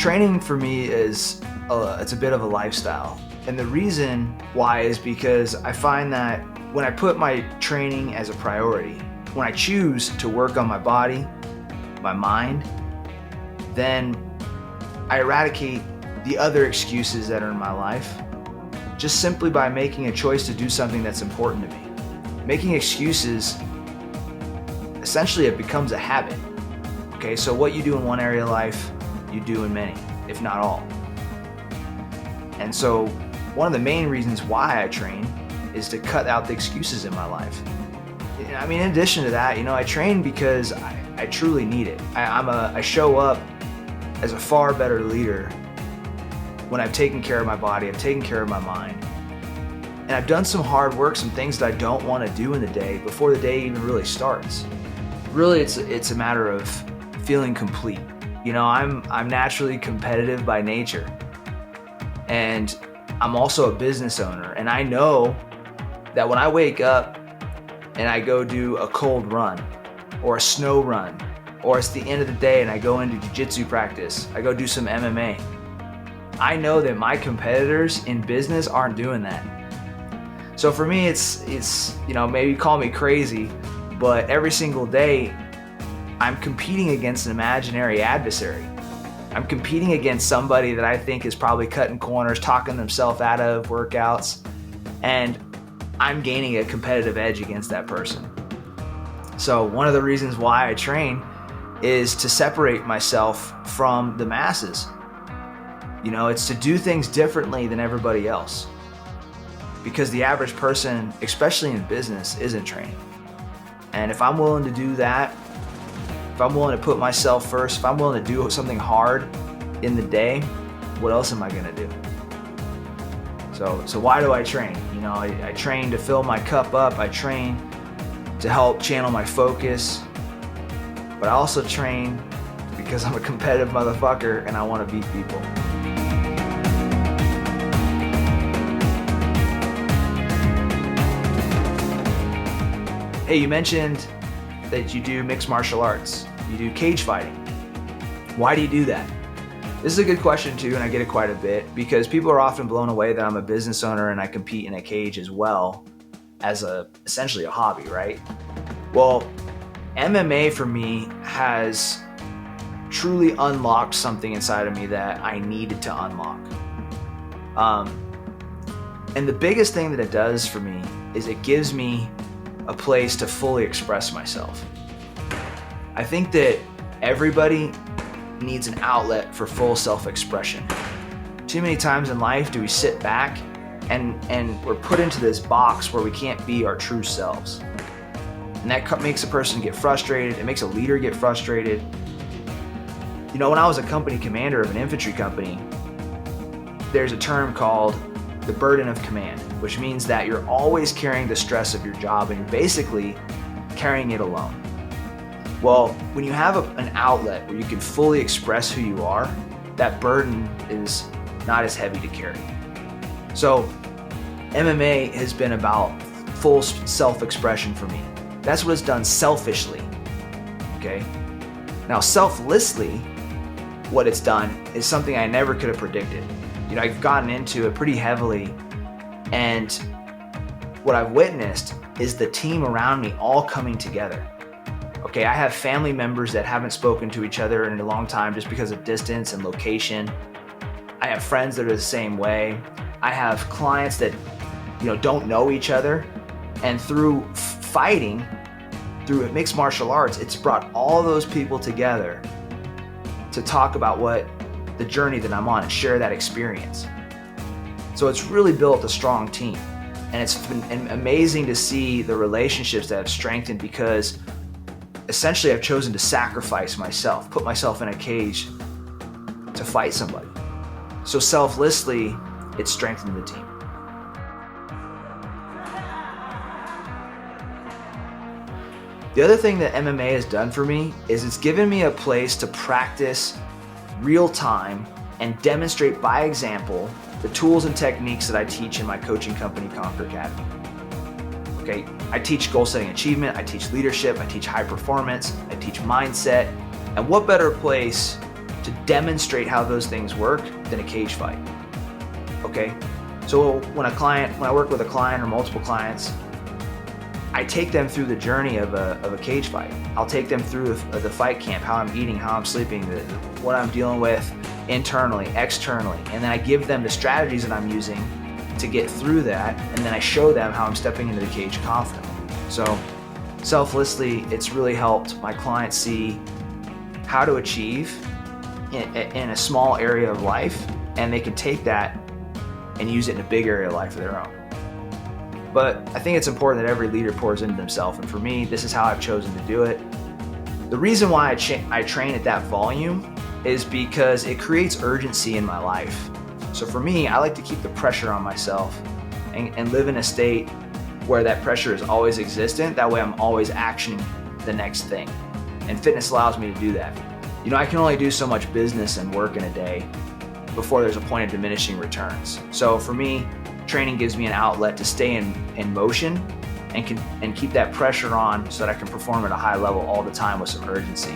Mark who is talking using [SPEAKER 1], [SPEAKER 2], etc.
[SPEAKER 1] training for me it's a bit of a lifestyle. And the reason why is because I find that when I put my training as a priority, when I choose to work on my body, my mind, then I eradicate the other excuses that are in my life just simply by making a choice to do something that's important to me. Making excuses, essentially it becomes a habit. Okay, so what you do in one area of life, you do in many, if not all. And so one of the main reasons why I train is to cut out the excuses in my life. I mean, in addition to that, I train because I truly need it. I show up as a far better leader when I've taken care of my body, I've taken care of my mind, and I've done some hard work, some things that I don't want to do in the day before the day even really starts. Really, it's a matter of feeling complete. I'm naturally competitive by nature, and I'm also a business owner, and I know that when I wake up and I go do a cold run or a snow run, or it's the end of the day and I go into jiu-jitsu practice, I go do some MMA, I know that my competitors in business aren't doing that. So for me, it's maybe call me crazy, but every single day I'm competing against an imaginary adversary. I'm competing against somebody that I think is probably cutting corners, talking themselves out of workouts, and I'm gaining a competitive edge against that person. So one of the reasons why I train is to separate myself from the masses. It's to do things differently than everybody else. Because the average person, especially in business, isn't training. And if I'm willing to do that, if I'm willing to put myself first, if I'm willing to do something hard in the day, what else am I gonna do? So why do I train? I train to fill my cup up. I train to help channel my focus. But I also train because I'm a competitive motherfucker and I want to beat people. Hey, you mentioned that you do mixed martial arts. You do cage fighting. Why do you do that? This is a good question too, and I get it quite a bit because people are often blown away that I'm a business owner and I compete in a cage as well as essentially a hobby, right? Well, MMA for me has truly unlocked something inside of me that I needed to unlock. And the biggest thing that it does for me is it gives me a place to fully express myself. I think that everybody needs an outlet for full self-expression. Too many times in life do we sit back and we're put into this box where we can't be our true selves. And that makes a person get frustrated. It makes a leader get frustrated. When I was a company commander of an infantry company, there's a term called the burden of command, which means that you're always carrying the stress of your job and you're basically carrying it alone. Well, when you have an outlet where you can fully express who you are, that burden is not as heavy to carry. So MMA has been about full self-expression for me. That's what it's done selfishly, okay? Now, selflessly, what it's done is something I never could have predicted. I've gotten into it pretty heavily, and what I've witnessed is the team around me all coming together. Okay, I have family members that haven't spoken to each other in a long time just because of distance and location. I have friends that are the same way. I have clients that, don't know each other, and through fighting, through mixed martial arts, it's brought all those people together to talk about the journey that I'm on and share that experience. So it's really built a strong team. And it's been amazing to see the relationships that have strengthened because essentially I've chosen to sacrifice myself, put myself in a cage to fight somebody. So selflessly, it's strengthened the team. The other thing that MMA has done for me is it's given me a place to practice real time and demonstrate by example the tools and techniques that I teach in my coaching company, Conquer Academy. Okay, I teach goal setting achievement, I teach leadership, I teach high performance, I teach mindset, and what better place to demonstrate how those things work than a cage fight. Okay? So when I work with a client or multiple clients, I take them through the journey of a cage fight. I'll take them through the fight camp, how I'm eating, how I'm sleeping, what I'm dealing with internally, externally, and then I give them the strategies that I'm using to get through that, and then I show them how I'm stepping into the cage confidently. So selflessly, it's really helped my clients see how to achieve in a small area of life, and they can take that and use it in a big area of life of their own. But I think it's important that every leader pours into themselves, and for me, this is how I've chosen to do it. The reason why I train at that volume is because it creates urgency in my life. So for me, I like to keep the pressure on myself and live in a state where that pressure is always existent. That way I'm always actioning the next thing. And fitness allows me to do that. You know, I can only do so much business and work in a day before there's a point of diminishing returns. So for me, training gives me an outlet to stay in motion and keep that pressure on so that I can perform at a high level all the time with some urgency.